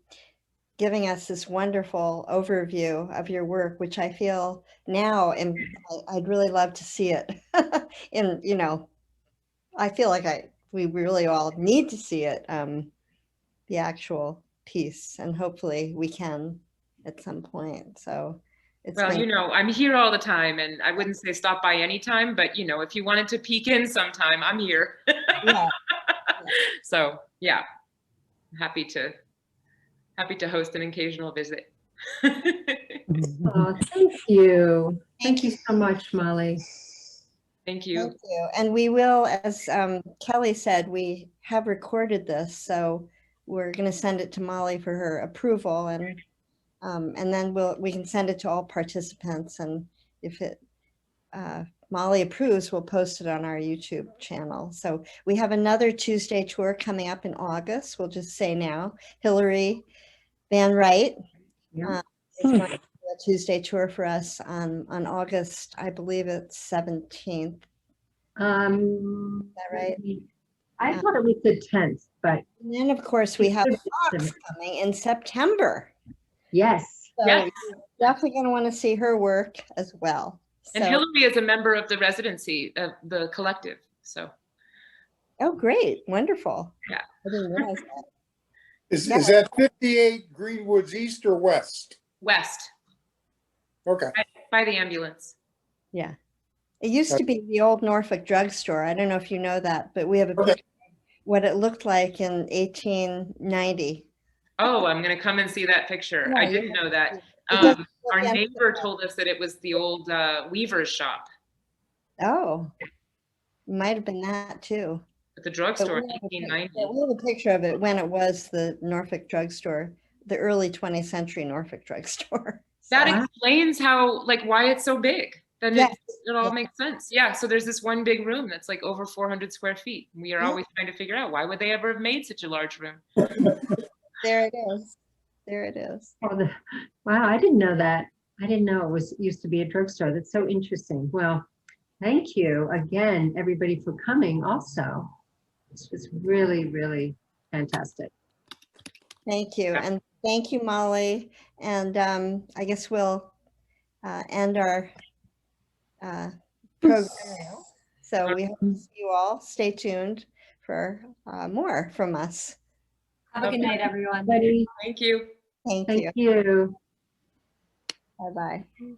giving us this wonderful overview of your work, which I feel now, and I'd really love to see it. And, you know, I feel like we really all need to see it, the actual piece, and hopefully we can at some point. So it's well, you know, I'm here all the time, and I wouldn't say stop by anytime, but you know, if you wanted to peek in sometime, I'm here. Yeah. So yeah, happy to host an occasional visit. Oh, thank you. Thank you so much, Molly. Thank you. Thank you. And we will, as Kelly said, we have recorded this, so we're going to send it to Molly for her approval, and then we can send it to all participants. And if Molly approves, we'll post it on our YouTube channel. So we have another Tuesday tour coming up in August. We'll just say now, Hillary Van Wright Yeah. is going to do a Tuesday tour for us on August, I believe it's 17th. Is that right? I thought it was the 10th, but. And then, of course, we have Fox coming in September. Yes. So Yes. you're definitely going to want to see her work as well. And So, Hillary is a member of the residency of the collective. So. oh, great. Wonderful. Yeah. I didn't realize that. Is that 58 Greenwoods East or West? West. Okay. By the ambulance. Yeah. It used to be the old Norfolk drugstore. I don't know if you know that, but we have a Okay. picture of what it looked like in 1890. Oh, I'm going to come and see that picture. Yeah, I didn't know that. It doesn't Our look neighbor empty. told us that it was the old weaver's shop Oh, might have been that too. at the But drugstore in we have a pic- 1890. yeah, we have a picture of it when it was the Norfolk drugstore, the early 20th century Norfolk drugstore. That Wow. explains how, like, why it's so big. Then Yes. it all Yeah. makes sense. Yeah. So there's this one big room that's like over 400 square feet. We are Yeah. always trying to figure out, why would they ever have made such a large room? There it is. There it is. Oh, wow, I didn't know that. I didn't know it used to be a drugstore. That's so interesting. Well, thank you again, everybody, for coming also. This was really, really fantastic. Thank you. And thank you, Molly. And I guess we'll end our program now. So we hope to see you all. Stay tuned for more from us. Have a good night, everyone. Everybody, Thank you. Thank thank you. you. Bye-bye.